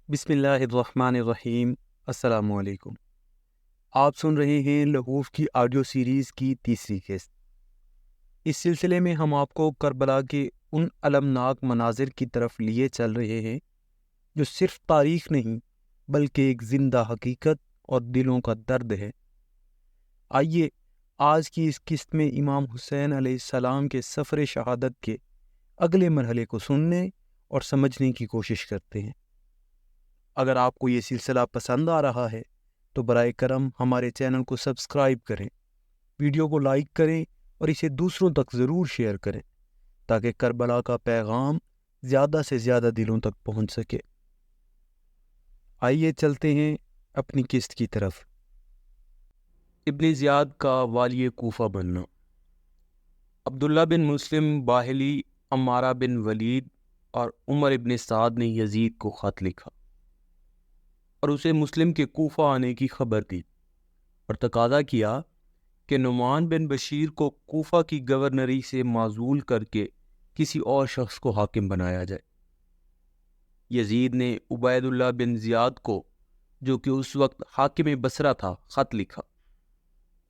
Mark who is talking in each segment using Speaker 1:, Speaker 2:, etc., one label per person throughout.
Speaker 1: بسم اللہ الرحمن الرحیم۔ السلام علیکم۔ آپ سن رہے ہیں لہوف کی آڈیو سیریز کی تیسری قسط۔ اس سلسلے میں ہم آپ کو کربلا کے ان المناک مناظر کی طرف لیے چل رہے ہیں جو صرف تاریخ نہیں بلکہ ایک زندہ حقیقت اور دلوں کا درد ہے۔ آئیے آج کی اس قسط میں امام حسین علیہ السلام کے سفر شہادت کے اگلے مرحلے کو سننے اور سمجھنے کی کوشش کرتے ہیں۔ اگر آپ کو یہ سلسلہ پسند آ رہا ہے تو برائے کرم ہمارے چینل کو سبسکرائب کریں، ویڈیو کو لائک کریں اور اسے دوسروں تک ضرور شیئر کریں تاکہ کربلا کا پیغام زیادہ سے زیادہ دلوں تک پہنچ سکے۔ آئیے چلتے ہیں اپنی قسط کی طرف۔ ابن زیاد کا والی کوفہ بننا۔ عبداللہ بن مسلم باہلی، عمارہ بن ولید اور عمر ابن سعد نے یزید کو خط لکھا اور اسے مسلم کے کوفہ آنے کی خبر دی اور تقاضا کیا کہ نعمان بن بشیر کو کوفہ کی گورنری سے معزول کر کے کسی اور شخص کو حاکم بنایا جائے۔ یزید نے عبید اللہ بن زیاد کو، جو کہ اس وقت حاکم بصرہ تھا، خط لکھا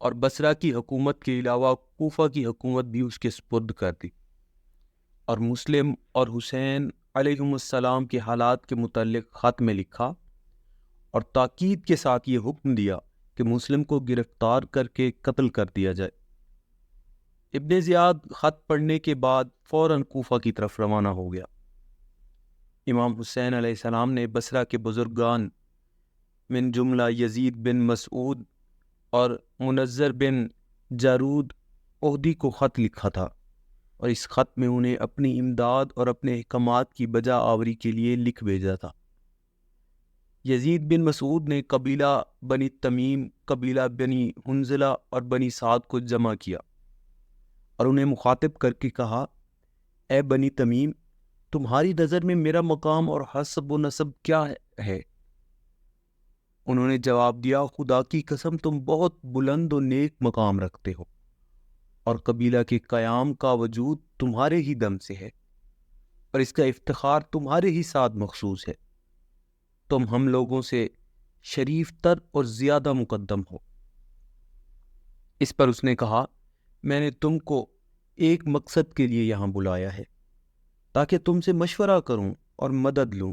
Speaker 1: اور بصرہ کی حکومت کے علاوہ کوفہ کی حکومت بھی اس کے سپرد کر دی، اور مسلم اور حسین علیہم السلام کے حالات کے متعلق خط میں لکھا اور تاکید کے ساتھ یہ حکم دیا کہ مسلم کو گرفتار کر کے قتل کر دیا جائے۔ ابن زیاد خط پڑھنے کے بعد فوراً کوفہ کی طرف روانہ ہو گیا۔ امام حسین علیہ السلام نے بصرہ کے بزرگان من جملہ یزید بن مسعود اور منذر بن جارود احدی کو خط لکھا تھا، اور اس خط میں انہیں اپنی امداد اور اپنے احکامات کی بجا آوری کے لیے لکھ بھیجا تھا۔ یزید بن مسعود نے قبیلہ بنی تمیم، قبیلہ بنی حنظلہ اور بنی سعد کو جمع کیا اور انہیں مخاطب کر کے کہا، اے بنی تمیم، تمہاری نظر میں میرا مقام اور حسب و نسب کیا ہے؟ انہوں نے جواب دیا، خدا کی قسم تم بہت بلند و نیک مقام رکھتے ہو اور قبیلہ کے قیام کا وجود تمہارے ہی دم سے ہے اور اس کا افتخار تمہارے ہی ساتھ مخصوص ہے۔ تم ہم لوگوں سے شریف تر اور زیادہ مقدم ہو۔ اس پر اس نے کہا، میں نے تم کو ایک مقصد کے لیے یہاں بلایا ہے تاکہ تم سے مشورہ کروں اور مدد لوں۔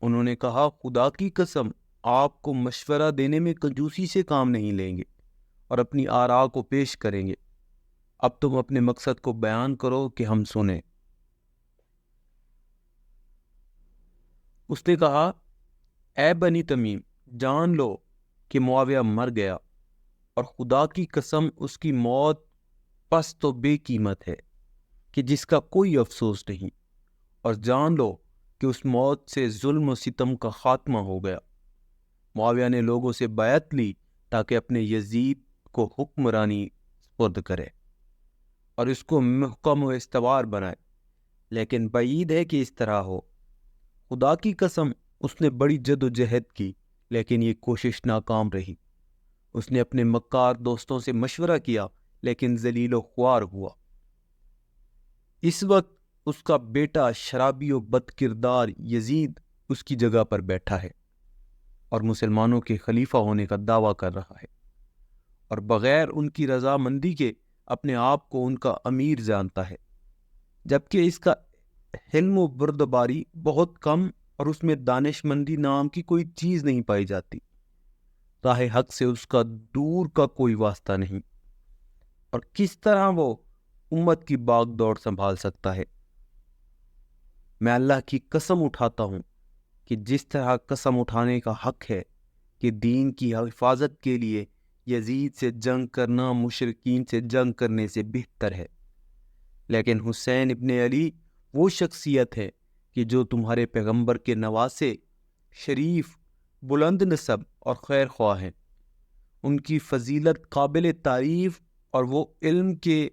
Speaker 1: انہوں نے کہا، خدا کی قسم آپ کو مشورہ دینے میں کنجوسی سے کام نہیں لیں گے اور اپنی آراء کو پیش کریں گے۔ اب تم اپنے مقصد کو بیان کرو کہ ہم سنیں۔ اس نے کہا، اے بنی تمیم، جان لو کہ معاویہ مر گیا اور خدا کی قسم اس کی موت پس تو بے قیمت ہے کہ جس کا کوئی افسوس نہیں، اور جان لو کہ اس موت سے ظلم و ستم کا خاتمہ ہو گیا۔ معاویہ نے لوگوں سے بیعت لی تاکہ اپنے یزید کو حکمرانی سپرد کرے اور اس کو محکم و استوار بنائے، لیکن بعید ہے کہ اس طرح ہو۔ خدا کی قسم اس نے بڑی جد و جہد کی لیکن یہ کوشش ناکام رہی۔ اس نے اپنے مکار دوستوں سے مشورہ کیا لیکن ذلیل و خوار ہوا۔ اس وقت اس کا بیٹا شرابی و بد کردار یزید اس کی جگہ پر بیٹھا ہے اور مسلمانوں کے خلیفہ ہونے کا دعویٰ کر رہا ہے، اور بغیر ان کی رضامندی کے اپنے آپ کو ان کا امیر جانتا ہے، جبکہ اس کا حلم و بردباری بہت کم اور اس میں دانش مندی نام کی کوئی چیز نہیں پائی جاتی۔ راہ حق سے اس کا دور کا کوئی واسطہ نہیں، اور کس طرح وہ امت کی باغ دوڑ سنبھال سکتا ہے؟ میں اللہ کی قسم اٹھاتا ہوں کہ جس طرح قسم اٹھانے کا حق ہے کہ دین کی حفاظت کے لیے یزید سے جنگ کرنا مشرکین سے جنگ کرنے سے بہتر ہے، لیکن حسین ابن علی وہ شخصیت ہے کہ جو تمہارے پیغمبر کے نواسے، شریف، بلند نسب اور خیر خواہ ہیں۔ ان کی فضیلت قابل تعریف اور وہ علم کے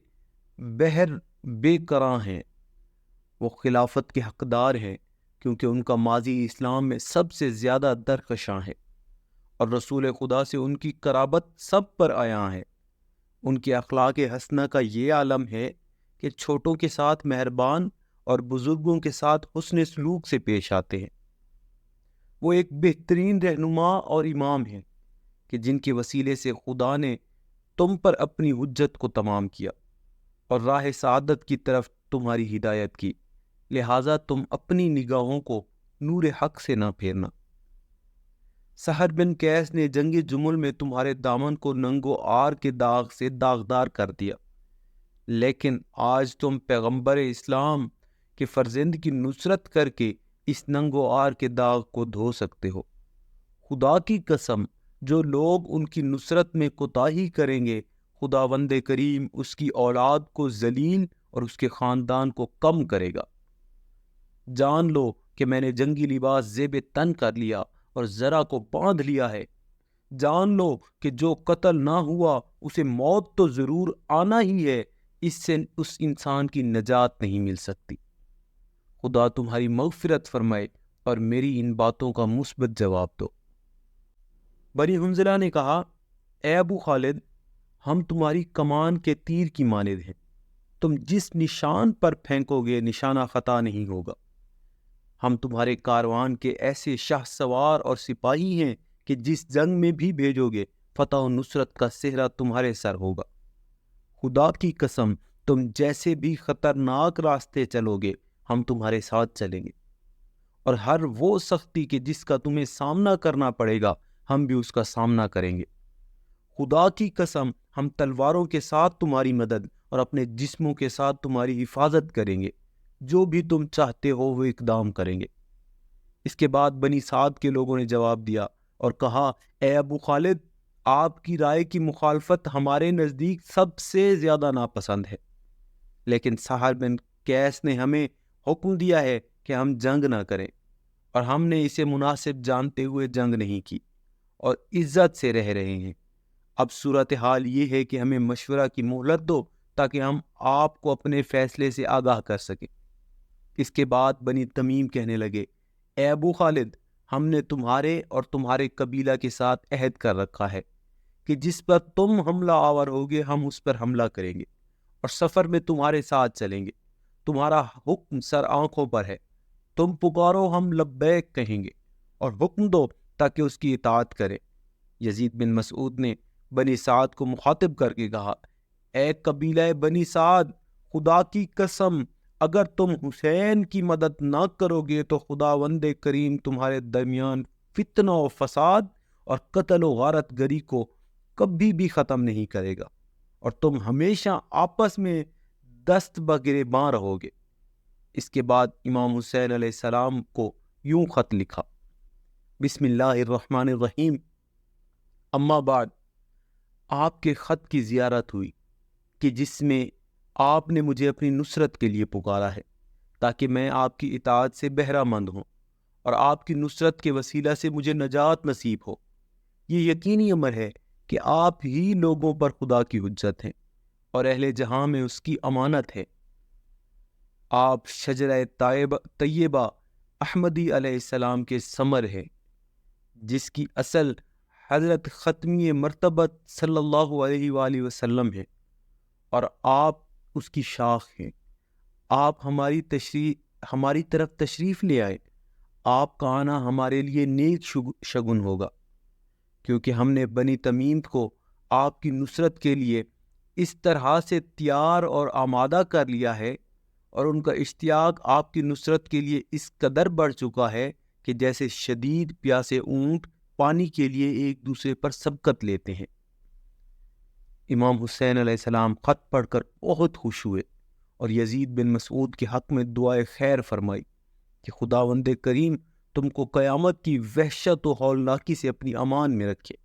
Speaker 1: بحر بے کراں ہیں۔ وہ خلافت کے حقدار ہیں کیونکہ ان کا ماضی اسلام میں سب سے زیادہ درخشاں ہے، اور رسول خدا سے ان کی قرابت سب پر عیاں ہے۔ ان کے اخلاق حسنہ کا یہ عالم ہے کہ چھوٹوں کے ساتھ مہربان اور بزرگوں کے ساتھ حسن سلوک سے پیش آتے ہیں۔ وہ ایک بہترین رہنما اور امام ہیں کہ جن کے وسیلے سے خدا نے تم پر اپنی حجت کو تمام کیا اور راہ سعادت کی طرف تمہاری ہدایت کی، لہٰذا تم اپنی نگاہوں کو نور حق سے نہ پھیرنا۔ سحر بن قیس نے جنگ جمل میں تمہارے دامن کو ننگ و عار کے داغ سے داغدار کر دیا، لیکن آج تم پیغمبر اسلام کے فرزند کی نصرت کر کے اس ننگ و عار کے داغ کو دھو سکتے ہو۔ خدا کی قسم، جو لوگ ان کی نصرت میں کوتاہی کریں گے، خداوند کریم اس کی اولاد کو ذلیل اور اس کے خاندان کو کم کرے گا۔ جان لو کہ میں نے جنگی لباس زیب تن کر لیا اور ذرا کو باندھ لیا ہے۔ جان لو کہ جو قتل نہ ہوا اسے موت تو ضرور آنا ہی ہے، اس سے اس انسان کی نجات نہیں مل سکتی۔ خدا تمہاری مغفرت فرمائے اور میری ان باتوں کا مثبت جواب دو۔ بنی حنظلہ نے کہا، اے ابو خالد، ہم تمہاری کمان کے تیر کی مانند ہیں، تم جس نشان پر پھینکو گے نشانہ خطا نہیں ہوگا۔ ہم تمہارے کاروان کے ایسے شاہ سوار اور سپاہی ہیں کہ جس جنگ میں بھی بھیجو گے فتح و نصرت کا صحرا تمہارے سر ہوگا۔ خدا کی قسم، تم جیسے بھی خطرناک راستے چلو گے ہم تمہارے ساتھ چلیں گے، اور ہر وہ سختی کہ جس کا تمہیں سامنا کرنا پڑے گا ہم بھی اس کا سامنا کریں گے۔ خدا کی قسم، ہم تلواروں کے ساتھ تمہاری مدد اور اپنے جسموں کے ساتھ تمہاری حفاظت کریں گے، جو بھی تم چاہتے ہو وہ اقدام کریں گے۔ اس کے بعد بنی سعد کے لوگوں نے جواب دیا اور کہا، اے ابو خالد، آپ کی رائے کی مخالفت ہمارے نزدیک سب سے زیادہ ناپسند ہے، لیکن سحر بن قیس نے ہمیں حکم دیا ہے کہ ہم جنگ نہ کریں، اور ہم نے اسے مناسب جانتے ہوئے جنگ نہیں کی اور عزت سے رہ رہے ہیں۔ اب صورتحال یہ ہے کہ ہمیں مشورہ کی مہلت دو تاکہ ہم آپ کو اپنے فیصلے سے آگاہ کر سکیں۔ اس کے بعد بنی تمیم کہنے لگے، اے ابو خالد، ہم نے تمہارے اور تمہارے قبیلہ کے ساتھ عہد کر رکھا ہے کہ جس پر تم حملہ آور ہوگے ہم اس پر حملہ کریں گے اور سفر میں تمہارے ساتھ چلیں گے۔ تمہارا حکم سر آنکھوں پر ہے، تم پکارو ہم لبیک کہیں گے، اور حکم دو تاکہ اس کی اطاعت کریں۔ یزید بن مسعود نے بنی سعد کو مخاطب کر کے کہا، اے قبیلہ بنی سعد، خدا کی قسم، اگر تم حسین کی مدد نہ کرو گے تو خداوند کریم تمہارے درمیان فتنہ و فساد اور قتل و غارت گری کو کبھی بھی ختم نہیں کرے گا، اور تم ہمیشہ آپس میں دست بگریباں رہو گے۔ اس کے بعد امام حسین علیہ السلام کو یوں خط لکھا، بسم اللہ الرحمن الرحیم، اما بعد، آپ کے خط کی زیارت ہوئی کہ جس میں آپ نے مجھے اپنی نصرت کے لیے پکارا ہے تاکہ میں آپ کی اطاعت سے بہرہ مند ہوں اور آپ کی نصرت کے وسیلہ سے مجھے نجات نصیب ہو۔ یہ یقینی امر ہے کہ آپ ہی لوگوں پر خدا کی حجت ہیں اور اہل جہاں میں اس کی امانت ہے۔ آپ شجرہ طیبہ احمدی علیہ السلام کے ثمر ہیں، جس کی اصل حضرت ختمی مرتبت صلی اللہ علیہ وآلہ وسلم ہے، اور آپ اس کی شاخ ہیں۔ آپ ہماری طرف تشریف لے آئے۔ آپ کا آنا ہمارے لیے نیک شگن ہوگا، کیونکہ ہم نے بنی تمیم کو آپ کی نصرت کے لیے اس طرح سے تیار اور آمادہ کر لیا ہے، اور ان کا اشتیاق آپ کی نصرت کے لیے اس قدر بڑھ چکا ہے کہ جیسے شدید پیاسے اونٹ پانی کے لیے ایک دوسرے پر سبقت لیتے ہیں۔ امام حسین علیہ السلام خط پڑھ کر بہت خوش ہوئے اور یزید بن مسعود کے حق میں دعائے خیر فرمائی کہ خداوند کریم تم کو قیامت کی وحشت و ہولناکی سے اپنی امان میں رکھے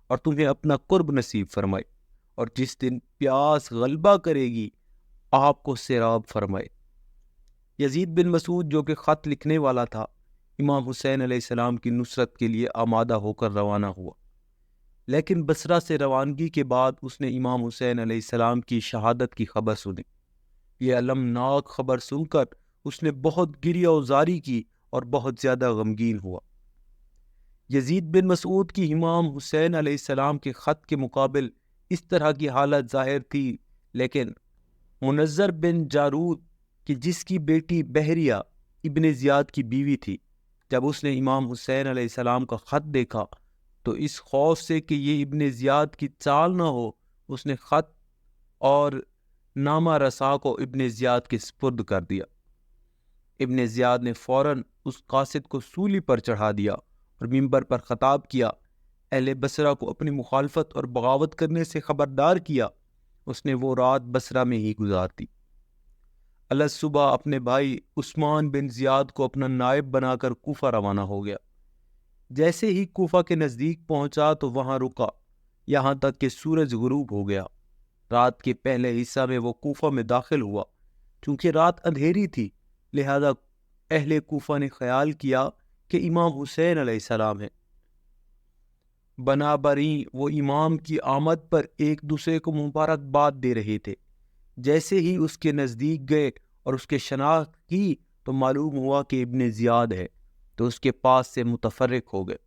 Speaker 1: اور تمہیں اپنا قرب نصیب فرمائے، اور جس دن پیاس غلبہ کرے گی آپ کو سیراب فرمائے۔ یزید بن مسعود جو کہ خط لکھنے والا تھا، امام حسین علیہ السلام کی نصرت کے لیے آمادہ ہو کر روانہ ہوا، لیکن بصرہ سے روانگی کے بعد اس نے امام حسین علیہ السلام کی شہادت کی خبر سنی۔ یہ المناک خبر سن کر اس نے بہت گریہ و زاری کی اور بہت زیادہ غمگین ہوا۔ یزید بن مسعود کی امام حسین علیہ السلام کے خط کے مقابل اس طرح کی حالت ظاہر تھی، لیکن منظر بن جارود کہ جس کی بیٹی بحریہ ابن زیاد کی بیوی تھی، جب اس نے امام حسین علیہ السلام کا خط دیکھا تو اس خوف سے کہ یہ ابن زیاد کی چال نہ ہو، اس نے خط اور نامہ رسا کو ابن زیاد کے سپرد کر دیا۔ ابن زیاد نے فوراً اس قاصد کو سولی پر چڑھا دیا اور منبر پر خطاب کیا، اہل بصرہ کو اپنی مخالفت اور بغاوت کرنے سے خبردار کیا۔ اس نے وہ رات بصرہ میں ہی گزار دی۔ صبح اپنے بھائی عثمان بن زیاد کو اپنا نائب بنا کر کوفہ روانہ ہو گیا۔ جیسے ہی کوفہ کے نزدیک پہنچا تو وہاں رکا یہاں تک کہ سورج غروب ہو گیا۔ رات کے پہلے حصہ میں وہ کوفہ میں داخل ہوا۔ چونکہ رات اندھیری تھی لہذا اہل کوفہ نے خیال کیا کہ امام حسین علیہ السلام ہیں۔ بنابراین وہ امام کی آمد پر ایک دوسرے کو مبارکباد دے رہے تھے۔ جیسے ہی اس کے نزدیک گئے اور اس کے شناخت کی تو معلوم ہوا کہ ابن زیاد ہے، تو اس کے پاس سے متفرق ہو گئے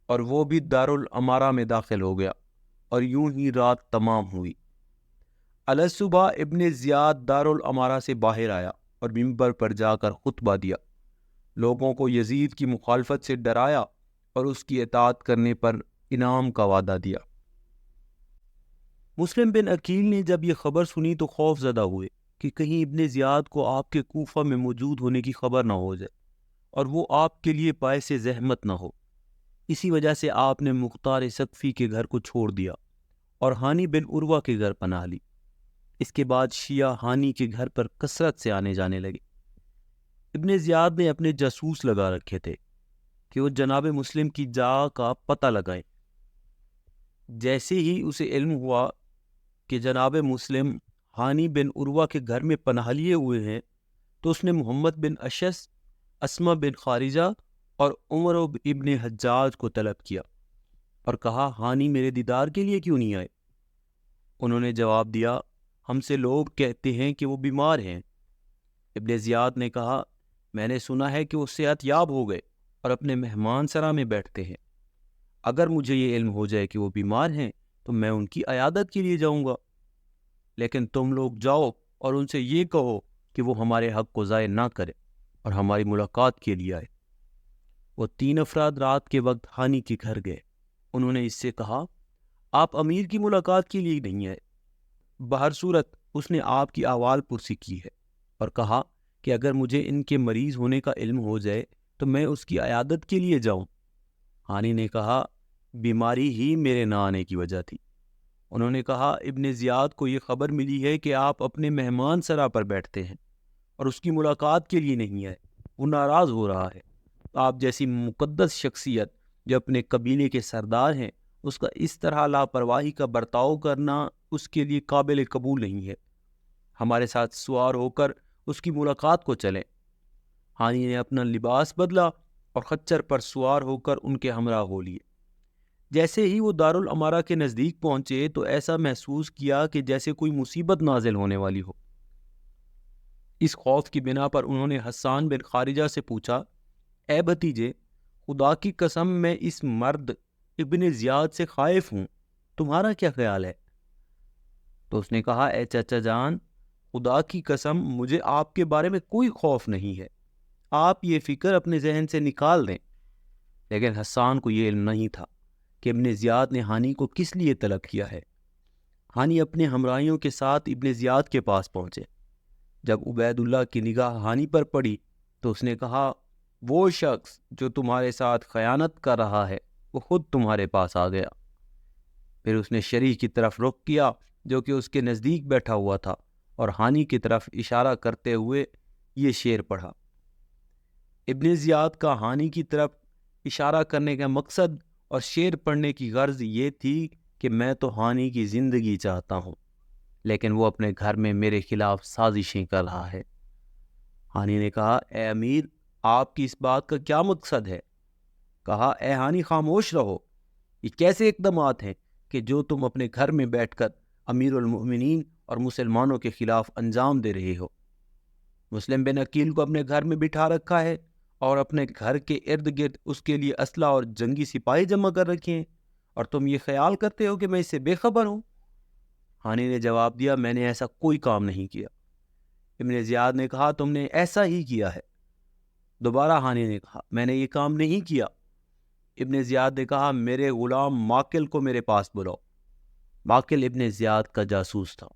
Speaker 1: اور وہ بھی دارالامارہ میں داخل ہو گیا، اور یوں ہی رات تمام ہوئی۔ صبح ابن زیاد دارالامارہ سے باہر آیا اور منبر پر جا کر خطبہ دیا، لوگوں کو یزید کی مخالفت سے ڈرایا اور اس کی اطاعت کرنے پر انعام کا وعدہ دیا۔ مسلم بن عقیل نے جب یہ خبر سنی تو خوف زدہ ہوئے کہ کہیں ابن زیاد کو آپ کے کوفہ میں موجود ہونے کی خبر نہ ہو جائے اور وہ آپ کے لیے باعث زحمت نہ ہو۔ اسی وجہ سے آپ نے مختار ثقفی کے گھر کو چھوڑ دیا اور ہانی بن عروہ کے گھر پناہ لی۔ اس کے بعد شیعہ ہانی کے گھر پر کثرت سے آنے جانے لگے۔ ابن زیاد نے اپنے جاسوس لگا رکھے تھے کہ وہ جناب مسلم کی جا کا پتہ لگائیں۔ جیسے ہی اسے علم ہوا کہ جناب مسلم ہانی بن عروہ کے گھر میں پناہ لیے ہوئے ہیں تو اس نے محمد بن اشعث، اسما بن خارجہ اور عمر ابن حجاج کو طلب کیا اور کہا ہانی میرے دیدار کے لیے کیوں نہیں آئے؟ انہوں نے جواب دیا ہم سے لوگ کہتے ہیں کہ وہ بیمار ہیں۔ ابن زیاد نے کہا میں نے سنا ہے کہ وہ صحت یاب ہو گئے اور اپنے مہمان سرا میں بیٹھتے ہیں۔ اگر مجھے یہ علم ہو جائے کہ وہ بیمار ہیں تو میں ان کی عیادت کے لیے جاؤں گا، لیکن تم لوگ جاؤ اور ان سے یہ کہو کہ وہ ہمارے حق کو ضائع نہ کرے اور ہماری ملاقات کے لیے آئے۔ وہ 3 افراد رات کے وقت ہانی کے گھر گئے۔ انہوں نے اس سے کہا آپ امیر کی ملاقات کے لیے نہیں آئے۔ بہر صورت اس نے آپ کی احوال پرسی کی ہے اور کہا کہ اگر مجھے ان کے مریض ہونے کا علم ہو جائے تو میں اس کی عیادت کے لیے جاؤں۔ ہانی نے کہا بیماری ہی میرے نہ آنے کی وجہ تھی۔ انہوں نے کہا ابن زیاد کو یہ خبر ملی ہے کہ آپ اپنے مہمان سرا پر بیٹھتے ہیں اور اس کی ملاقات کے لیے نہیں آئے، وہ ناراض ہو رہا ہے۔ آپ جیسی مقدس شخصیت جو اپنے قبیلے کے سردار ہیں، اس کا اس طرح لاپرواہی کا برتاؤ کرنا اس کے لیے قابل قبول نہیں ہے۔ ہمارے ساتھ سوار ہو کر اس کی ملاقات کو چلیں۔ ہانی نے اپنا لباس بدلا اور خچر پر سوار ہو کر ان کے ہمراہ ہو لیے۔ جیسے ہی وہ دارالامارہ کے نزدیک پہنچے تو ایسا محسوس کیا کہ جیسے کوئی مصیبت نازل ہونے والی ہو۔ اس خوف کی بنا پر انہوں نے حسان بن خارجہ سے پوچھا اے بھتیجے، خدا کی قسم میں اس مرد ابن زیاد سے خائف ہوں، تمہارا کیا خیال ہے؟ تو اس نے کہا اے چچا جان، خدا کی قسم مجھے آپ کے بارے میں کوئی خوف نہیں ہے، آپ یہ فکر اپنے ذہن سے نکال دیں۔ لیکن حسان کو یہ علم نہیں تھا کہ ابن زیاد نے ہانی کو کس لیے طلب کیا ہے۔ ہانی اپنے ہمراہیوں کے ساتھ ابن زیاد کے پاس پہنچے۔ جب عبید اللہ کی نگاہ ہانی پر پڑی تو اس نے کہا وہ شخص جو تمہارے ساتھ خیانت کر رہا ہے وہ خود تمہارے پاس آ گیا۔ پھر اس نے شریح کی طرف رخ کیا جو کہ اس کے نزدیک بیٹھا ہوا تھا اور ہانی کی طرف اشارہ کرتے ہوئے یہ شعر پڑھا۔ ابن زیاد کا ہانی کی طرف اشارہ کرنے کا مقصد اور شعر پڑھنے کی غرض یہ تھی کہ میں تو ہانی کی زندگی چاہتا ہوں لیکن وہ اپنے گھر میں میرے خلاف سازشیں کر رہا ہے۔ ہانی نے کہا اے امیر، آپ کی اس بات کا کیا مقصد ہے؟ کہا اے ہانی خاموش رہو، یہ کیسے اقدامات ہیں کہ جو تم اپنے گھر میں بیٹھ کر امیر المؤمنین اور مسلمانوں کے خلاف انجام دے رہے ہو؟ مسلم بن عقیل کو اپنے گھر میں بٹھا رکھا ہے اور اپنے گھر کے ارد گرد اس کے لیے اسلحہ اور جنگی سپاہی جمع کر رکھے ہیں، اور تم یہ خیال کرتے ہو کہ میں اس سے بے خبر ہوں؟ ہانی نے جواب دیا میں نے ایسا کوئی کام نہیں کیا۔ ابن زیاد نے کہا تم نے ایسا ہی کیا ہے۔ دوبارہ ہانی نے کہا میں نے یہ کام نہیں کیا۔ ابن زیاد نے کہا میرے غلام ماکل کو میرے پاس بلاؤ۔ ماکل ابن زیاد کا جاسوس تھا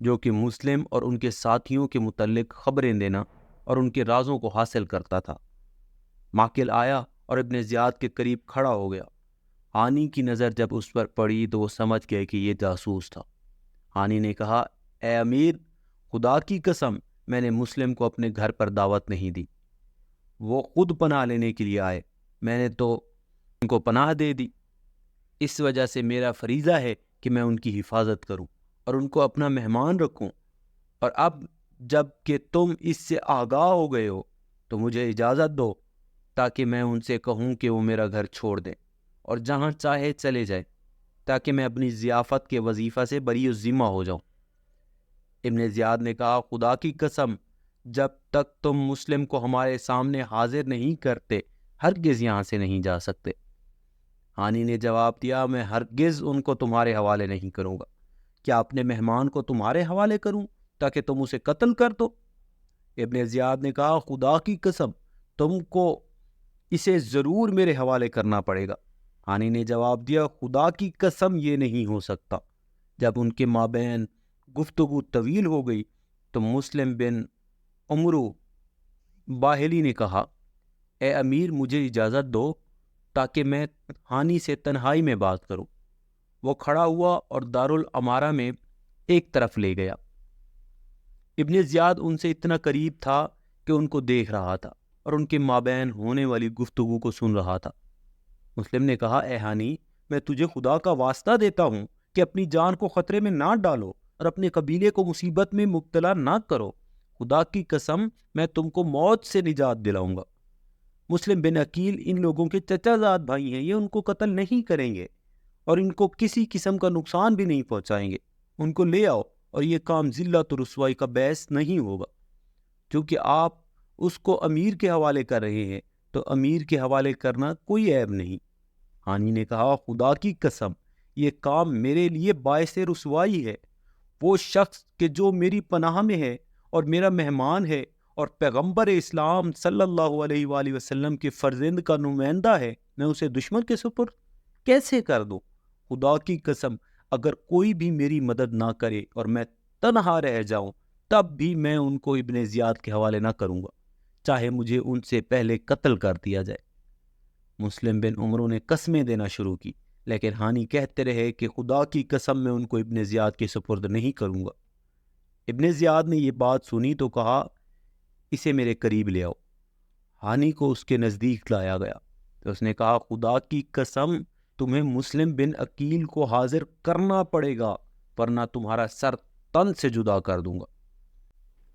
Speaker 1: جو کہ مسلم اور ان کے ساتھیوں کے متعلق خبریں دینا اور ان کے رازوں کو حاصل کرتا تھا۔ ماکل آیا اور ابن زیاد کے قریب کھڑا ہو گیا۔ ہانی کی نظر جب اس پر پڑی تو وہ سمجھ گئے کہ یہ جاسوس تھا۔ ہانی نے کہا اے امیر، خدا کی قسم میں نے مسلم کو اپنے گھر پر دعوت نہیں دی، وہ خود پناہ لینے کے لیے آئے، میں نے تو ان کو پناہ دے دی۔ اس وجہ سے میرا فریضہ ہے کہ میں ان کی حفاظت کروں اور ان کو اپنا مہمان رکھوں، اور اب جب کہ تم اس سے آگاہ ہو گئے ہو تو مجھے اجازت دو تاکہ میں ان سے کہوں کہ وہ میرا گھر چھوڑ دیں اور جہاں چاہے چلے جائیں، تاکہ میں اپنی ضیافت کے وظیفہ سے بری الذمہ ہو جاؤں۔ ابن زیاد نے کہا خدا کی قسم جب تک تم مسلم کو ہمارے سامنے حاضر نہیں کرتے ہرگز یہاں سے نہیں جا سکتے۔ ہانی نے جواب دیا میں ہرگز ان کو تمہارے حوالے نہیں کروں گا۔ کیا اپنے مہمان کو تمہارے حوالے کروں تاکہ تم اسے قتل کر دو؟ ابن زیاد نے کہا خدا کی قسم تم کو اسے ضرور میرے حوالے کرنا پڑے گا۔ ہانی نے جواب دیا خدا کی قسم یہ نہیں ہو سکتا۔ جب ان کے مابین گفتگو طویل ہو گئی تو مسلم بن عمرو باہلی نے کہا اے امیر مجھے اجازت دو تاکہ میں ہانی سے تنہائی میں بات کروں۔ وہ کھڑا ہوا اور دارالامارہ میں ایک طرف لے گیا۔ ابن زیاد ان سے اتنا قریب تھا کہ ان کو دیکھ رہا تھا اور ان کے مابین ہونے والی گفتگو کو سن رہا تھا۔ مسلم نے کہا اے ہانی میں تجھے خدا کا واسطہ دیتا ہوں کہ اپنی جان کو خطرے میں نہ ڈالو اور اپنے قبیلے کو مصیبت میں مبتلا نہ کرو۔ خدا کی قسم میں تم کو موت سے نجات دلاؤں گا۔ مسلم بن عقیل ان لوگوں کے چچا زاد بھائی ہیں، یہ ان کو قتل نہیں کریں گے اور ان کو کسی قسم کا نقصان بھی نہیں پہنچائیں گے۔ ان کو لے آؤ اور یہ کام ذلت و رسوائی کا باعث نہیں ہوگا۔ چونکہ آپ اس کو امیر کے حوالے کر رہے ہیں تو امیر کے حوالے کرنا کوئی عیب نہیں۔ ہانی نے کہا خدا کی قسم یہ کام میرے لیے باعث رسوائی ہے۔ وہ شخص کہ جو میری پناہ میں ہے اور میرا مہمان ہے اور پیغمبر اسلام صلی اللہ علیہ وآلہ وسلم کے فرزند کا نمائندہ ہے، میں اسے دشمن کے سپرد کیسے کر دوں؟ خدا کی قسم اگر کوئی بھی میری مدد نہ کرے اور میں تنہا رہ جاؤں تب بھی میں ان کو ابن زیاد کے حوالے نہ کروں گا، چاہے مجھے ان سے پہلے قتل کر دیا جائے۔ مسلم بن عمرو نے قسمیں دینا شروع کی، لیکن ہانی کہتے رہے کہ خدا کی قسم میں ان کو ابن زیاد کے سپرد نہیں کروں گا۔ ابن زیاد نے یہ بات سنی تو کہا اسے میرے قریب لے آؤ۔ ہانی کو اس کے نزدیک لایا گیا تو اس نے کہا خدا کی قسم تمہیں مسلم بن عقیل کو حاضر کرنا پڑے گا ورنہ تمہارا سر تن سے جدا کر دوں گا۔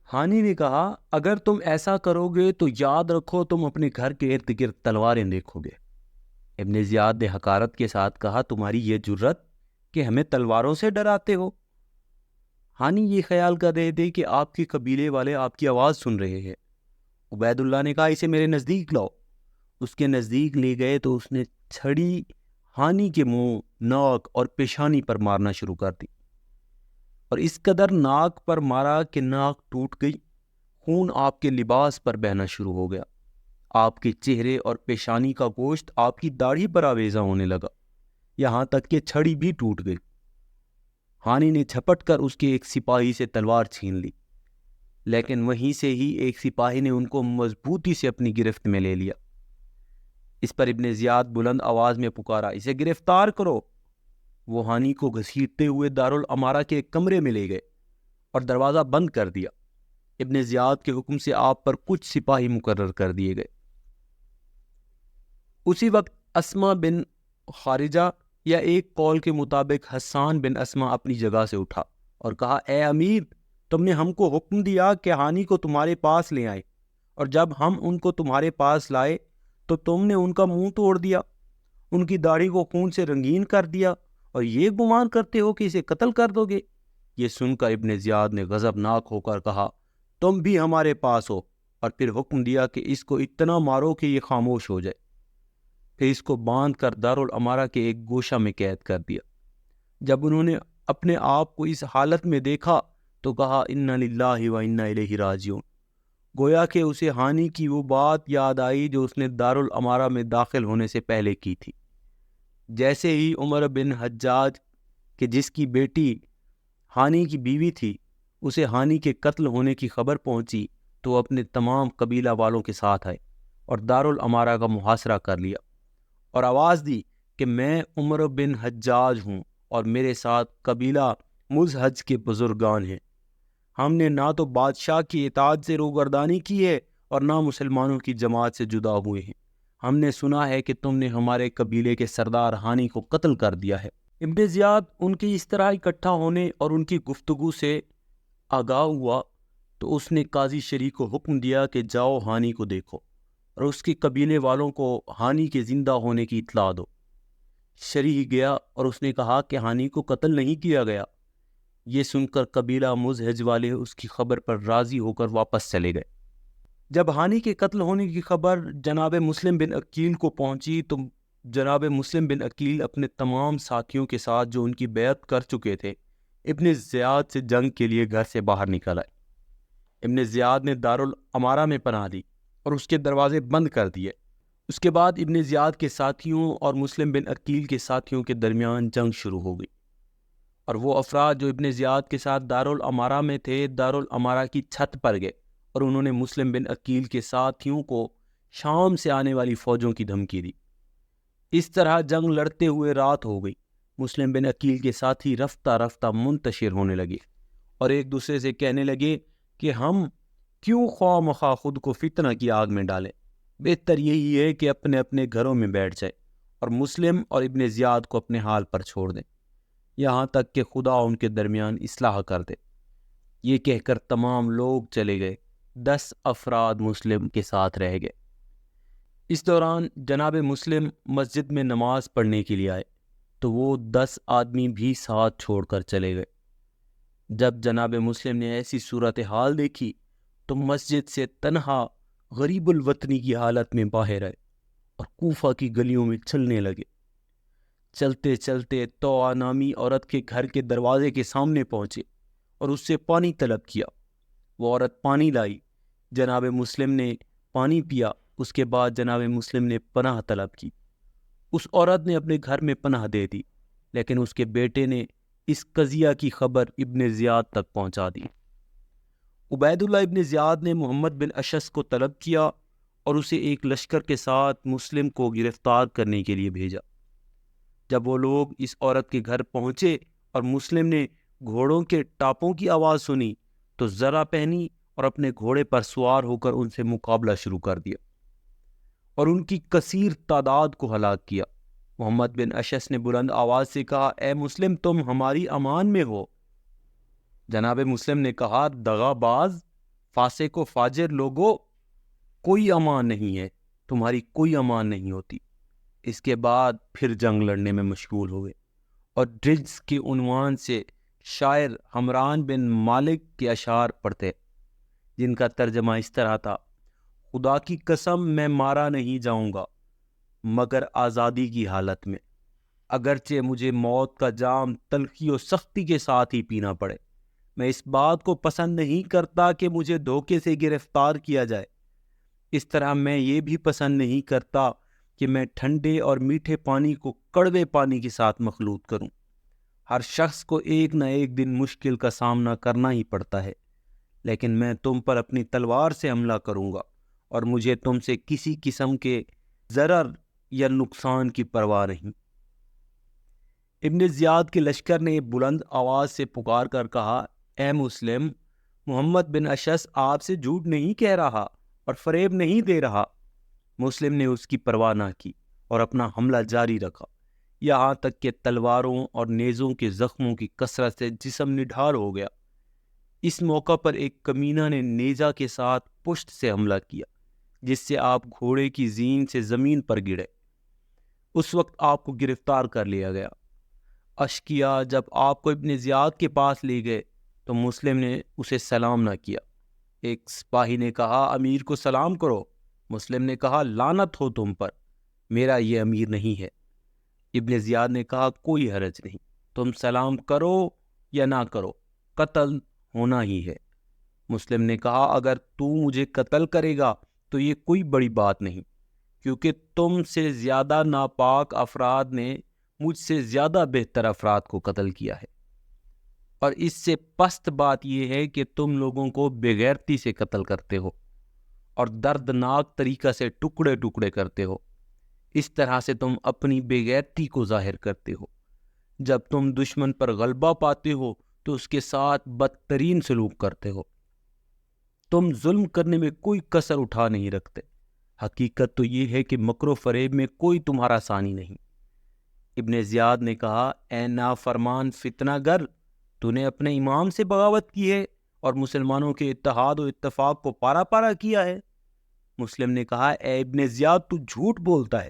Speaker 1: ہانی نے کہا اگر تم ایسا کرو گے تو یاد رکھو تم اپنے گھر کے ارد گرد تلواریں دیکھو گے۔ ابن زیاد نے حقارت کے ساتھ کہا تمہاری یہ جرت کہ ہمیں تلواروں سے ڈراتے ہو؟ ہانی یہ خیال کر رہے تھے کہ آپ کے قبیلے والے آپ کی آواز سن رہے ہیں۔ عبید اللہ نے کہا اسے میرے نزدیک لاؤ۔ اس کے نزدیک لے گئے تو اس نے چھڑی ہانی کے منہ، ناک اور پیشانی پر مارنا شروع کر دی اور اس قدر ناک پر مارا کہ ناک ٹوٹ گئی۔ خون آپ کے لباس پر بہنا شروع ہو گیا۔ آپ کے چہرے اور پیشانی کا گوشت آپ کی داڑھی پر آویزہ ہونے لگا، یہاں تک کہ چھڑی بھی ٹوٹ گئی۔ ہانی نے جھپٹ کر اس کے ایک سپاہی سے تلوار چھین لی، لیکن وہیں سے ہی ایک سپاہی نے ان کو مضبوطی سے اپنی گرفت میں لے لیا۔ اس پر ابن زیاد بلند آواز میں پکارا اسے گرفتار کرو۔ وہ ہانی کو گھسیٹتے ہوئے دارالامارہ کے ایک کمرے میں لے گئے اور دروازہ بند کر دیا۔ ابن زیاد کے حکم سے آپ پر کچھ سپاہی مقرر کر دیے گئے۔ اسی وقت اسما بن خارجہ یا ایک قول کے مطابق حسان بن اسما اپنی جگہ سے اٹھا اور کہا اے امیر تم نے ہم کو حکم دیا کہ ہانی کو تمہارے پاس لے آئے، اور جب ہم ان کو تمہارے پاس لائے تو تم نے ان کا منہ توڑ دیا، ان کی داڑھی کو خون سے رنگین کر دیا اور یہ گمان کرتے ہو کہ اسے قتل کر دو گے۔ یہ سن کر ابن زیاد نے غضبناک ہو کر کہا تم بھی ہمارے پاس ہو، اور پھر حکم دیا کہ اس کو اتنا مارو کہ یہ خاموش ہو جائے۔ پھر اس کو باندھ کر دارالامارہ کے ایک گوشہ میں قید کر دیا۔ جب انہوں نے اپنے آپ کو اس حالت میں دیکھا تو کہا انا للہ و انا الیہ راجعون، گویا کہ اسے ہانی کی وہ بات یاد آئی جو اس نے دارالامارہ میں داخل ہونے سے پہلے کی تھی۔ جیسے ہی عمر بن حجاج کہ جس کی بیٹی ہانی کی بیوی تھی، اسے ہانی کے قتل ہونے کی خبر پہنچی تو وہ اپنے تمام قبیلہ والوں کے ساتھ آئے اور دارالامارہ کا محاصرہ کر لیا اور آواز دی کہ میں عمر بن حجاج ہوں اور میرے ساتھ قبیلہ مزحج کے بزرگان ہیں۔ ہم نے نہ تو بادشاہ کی اطاعت سے روگردانی کی ہے اور نہ مسلمانوں کی جماعت سے جدا ہوئے ہیں۔ ہم نے سنا ہے کہ تم نے ہمارے قبیلے کے سردار ہانی کو قتل کر دیا ہے۔ ابن زیاد ان کی اس طرح اکٹھا ہونے اور ان کی گفتگو سے آگاہ ہوا تو اس نے قاضی شریح کو حکم دیا کہ جاؤ ہانی کو دیکھو اور اس کے قبیلے والوں کو ہانی کے زندہ ہونے کی اطلاع دو۔ شریح گیا اور اس نے کہا کہ ہانی کو قتل نہیں کیا گیا۔ یہ سن کر قبیلہ مزحج والے اس کی خبر پر راضی ہو کر واپس چلے گئے۔ جب ہانی کے قتل ہونے کی خبر جناب مسلم بن عقیل کو پہنچی تو جناب مسلم بن عقیل اپنے تمام ساتھیوں کے ساتھ جو ان کی بیعت کر چکے تھے ابن زیاد سے جنگ کے لیے گھر سے باہر نکل آئے۔ ابن زیاد نے دارالامارہ میں پناہ دی اور اس کے دروازے بند کر دیے۔ اس کے بعد ابن زیاد کے ساتھیوں اور مسلم بن عقیل کے ساتھیوں کے درمیان جنگ شروع ہو گئی، اور وہ افراد جو ابن زیاد کے ساتھ دارالامارہ میں تھے دارالامارہ کی چھت پر گئے اور انہوں نے مسلم بن عقیل کے ساتھیوں کو شام سے آنے والی فوجوں کی دھمکی دی۔ اس طرح جنگ لڑتے ہوئے رات ہو گئی۔ مسلم بن عقیل کے ساتھی رفتہ رفتہ منتشر ہونے لگے اور ایک دوسرے سے کہنے لگے کہ ہم کیوں خواہ مخواہ خود کو فتنہ کی آگ میں ڈالیں، بہتر یہی ہے کہ اپنے اپنے گھروں میں بیٹھ جائیں اور مسلم اور ابن زیاد کو اپنے حال پر چھوڑ دیں یہاں تک کہ خدا ان کے درمیان اصلاح کر دے۔ یہ کہہ کر تمام لوگ چلے گئے، 10 افراد مسلم کے ساتھ رہ گئے۔ اس دوران جناب مسلم مسجد میں نماز پڑھنے کے لیے آئے تو وہ 10 آدمی بھی ساتھ چھوڑ کر چلے گئے۔ جب جناب مسلم نے ایسی صورتحال دیکھی تو مسجد سے تنہا غریب الوطنی کی حالت میں باہر آئے اور کوفہ کی گلیوں میں چلنے لگے۔ چلتے چلتے توآ نامی عورت کے گھر کے دروازے کے سامنے پہنچے اور اس سے پانی طلب کیا۔ وہ عورت پانی لائی، جناب مسلم نے پانی پیا۔ اس کے بعد جناب مسلم نے پناہ طلب کی۔ اس عورت نے اپنے گھر میں پناہ دے دی، لیکن اس کے بیٹے نے اس قضیہ کی خبر ابن زیاد تک پہنچا دی۔ عبید اللہ ابن زیاد نے محمد بن اشعث کو طلب کیا اور اسے ایک لشکر کے ساتھ مسلم کو گرفتار کرنے کے لیے بھیجا۔ جب وہ لوگ اس عورت کے گھر پہنچے اور مسلم نے گھوڑوں کے ٹاپوں کی آواز سنی تو زرہ پہنی اور اپنے گھوڑے پر سوار ہو کر ان سے مقابلہ شروع کر دیا اور ان کی کثیر تعداد کو ہلاک کیا۔ محمد بن اشعث نے بلند آواز سے کہا، اے مسلم، تم ہماری امان میں ہو۔ جناب مسلم نے کہا، دغا باز، فاسق و فاجر لوگو، کوئی امان نہیں ہے، تمہاری کوئی امان نہیں ہوتی۔ اس کے بعد پھر جنگ لڑنے میں مشغول ہوئے اور ڈرجز کے عنوان سے شاعر حمران بن مالک کے اشعار پڑھتے جن کا ترجمہ اس طرح تھا، خدا کی قسم میں مارا نہیں جاؤں گا مگر آزادی کی حالت میں، اگرچہ مجھے موت کا جام تلخی و سختی کے ساتھ ہی پینا پڑے۔ میں اس بات کو پسند نہیں کرتا کہ مجھے دھوکے سے گرفتار کیا جائے، اس طرح میں یہ بھی پسند نہیں کرتا کہ میں ٹھنڈے اور میٹھے پانی کو کڑوے پانی کے ساتھ مخلوط کروں۔ ہر شخص کو ایک نہ ایک دن مشکل کا سامنا کرنا ہی پڑتا ہے، لیکن میں تم پر اپنی تلوار سے حملہ کروں گا اور مجھے تم سے کسی قسم کے ضرر یا نقصان کی پرواہ نہیں۔ ابن زیاد کے لشکر نے بلند آواز سے پکار کر کہا، اے مسلم، محمد بن اشعث آپ سے جھوٹ نہیں کہہ رہا اور فریب نہیں دے رہا۔ مسلم نے اس کی پرواہ نہ کی اور اپنا حملہ جاری رکھا، یہاں تک کہ تلواروں اور نیزوں کے زخموں کی کثرت سے جسم نڈھال ہو گیا۔ اس موقع پر ایک کمینہ نے نیزہ کے ساتھ پشت سے حملہ کیا، جس سے آپ گھوڑے کی زین سے زمین پر گرے۔ اس وقت آپ کو گرفتار کر لیا گیا۔ اشقیا جب آپ کو ابن زیاد کے پاس لے گئے تو مسلم نے اسے سلام نہ کیا۔ ایک سپاہی نے کہا، امیر کو سلام کرو۔ مسلم نے کہا، لعنت ہو تم پر، میرا یہ امیر نہیں ہے۔ ابن زیاد نے کہا، کوئی حرج نہیں، تم سلام کرو یا نہ کرو، قتل ہونا ہی ہے۔ مسلم نے کہا اگر تو مجھے قتل کرے گا تو یہ کوئی بڑی بات نہیں، کیونکہ تم سے زیادہ ناپاک افراد نے مجھ سے زیادہ بہتر افراد کو قتل کیا ہے، اور اس سے پست بات یہ ہے کہ تم لوگوں کو بغیرتی سے قتل کرتے ہو اور دردناک طریقہ سے ٹکڑے ٹکڑے کرتے ہو۔ اس طرح سے تم اپنی بغیرتی کو ظاہر کرتے ہو۔ جب تم دشمن پر غلبہ پاتے ہو تو اس کے ساتھ بدترین سلوک کرتے ہو۔ تم ظلم کرنے میں کوئی کسر اٹھا نہیں رکھتے۔ حقیقت تو یہ ہے کہ مکر و فریب میں کوئی تمہارا ثانی نہیں۔ ابن زیاد نے کہا اے نافرمان فتنہ گر، تو نے اپنے امام سے بغاوت کی ہے اور مسلمانوں کے اتحاد و اتفاق کو پارا پارا کیا ہے۔ مسلم نے کہا اے ابن زیاد، تو جھوٹ بولتا ہے۔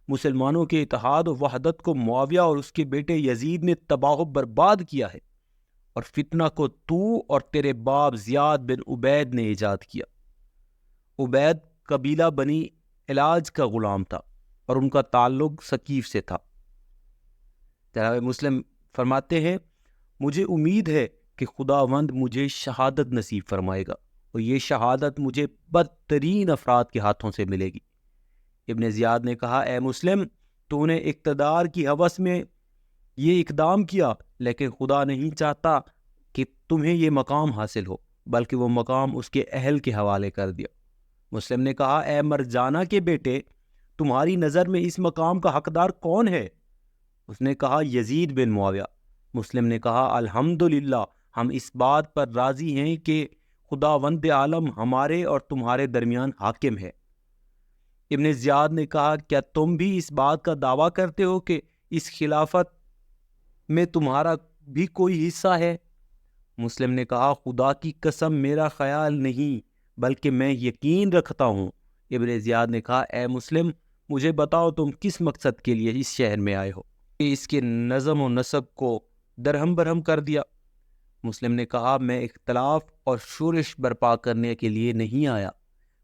Speaker 1: مسلمانوں کے اتحاد و وحدت کو معاویہ اور اس کے بیٹے یزید نے تباہ و برباد کیا ہے، اور فتنہ کو تو اور تیرے باپ زیاد بن عبید نے ایجاد کیا۔ عبید قبیلہ بنی علاج کا غلام تھا اور ان کا تعلق ثقیف سے تھا۔ جناب مسلم فرماتے ہیں مجھے امید ہے کہ خداوند مجھے شہادت نصیب فرمائے گا، اور یہ شہادت مجھے بدترین افراد کے ہاتھوں سے ملے گی۔ ابن زیاد نے کہا اے مسلم، تو نے اقتدار کی ہوس میں یہ اقدام کیا، لیکن خدا نہیں چاہتا کہ تمہیں یہ مقام حاصل ہو، بلکہ وہ مقام اس کے اہل کے حوالے کر دیا۔ مسلم نے کہا اے مرجانہ کے بیٹے، تمہاری نظر میں اس مقام کا حقدار کون ہے؟ اس نے کہا یزید بن معاویہ۔ مسلم نے کہا الحمدللہ، ہم اس بات پر راضی ہیں کہ خداوند عالم ہمارے اور تمہارے درمیان حاکم ہے۔ ابن زیاد نے کہا کیا تم بھی اس بات کا دعویٰ کرتے ہو کہ اس خلافت میں تمہارا بھی کوئی حصہ ہے؟ مسلم نے کہا خدا کی قسم میرا خیال نہیں، بلکہ میں یقین رکھتا ہوں۔ ابن زیاد نے کہا اے مسلم، مجھے بتاؤ تم کس مقصد کے لیے اس شہر میں آئے ہو؟ کہ اس کے نظم و نسب کو درہم برہم کر دیا۔ مسلم نے کہا میں اختلاف اور شورش برپا کرنے کے لیے نہیں آیا،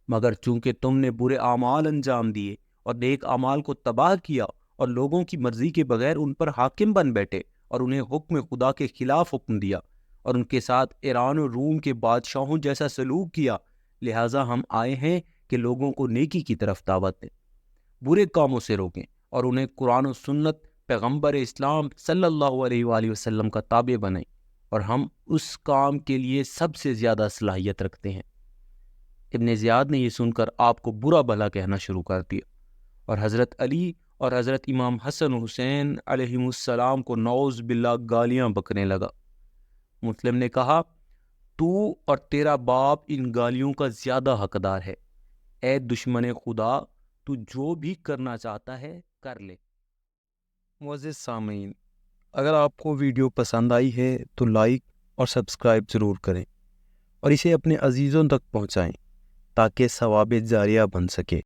Speaker 1: مگر چونکہ تم نے برے اعمال انجام دیے اور نیک اعمال کو تباہ کیا اور لوگوں کی مرضی کے بغیر ان پر حاکم بن بیٹھے اور انہیں حکم خدا کے خلاف حکم دیا اور ان کے ساتھ ایران و روم کے بادشاہوں جیسا سلوک کیا، لہٰذا ہم آئے ہیں کہ لوگوں کو نیکی کی طرف دعوت دیں، برے کاموں سے روکیں اور انہیں قرآن و سنت پیغمبر اسلام صلی اللہ علیہ وآلہ وسلم کا تابع بنائیں، اور ہم اس کام کے لیے سب سے زیادہ صلاحیت رکھتے ہیں۔ ابن زیاد نے یہ سن کر آپ کو برا بھلا کہنا شروع کر دیا، اور حضرت علی اور حضرت امام حسن و حسین علیہم السلام کو نعوذ باللہ گالیاں بکنے لگا۔ مسلم نے کہا تو اور تیرا باپ ان گالیوں کا زیادہ حقدار ہے۔ اے دشمن خدا، تو جو بھی کرنا چاہتا ہے کر لے۔ معزز سامعین، اگر آپ کو ویڈیو پسند آئی ہے تو لائک اور سبسکرائب ضرور کریں، اور اسے اپنے عزیزوں تک پہنچائیں تاکہ ثواب جاریہ بن سکے۔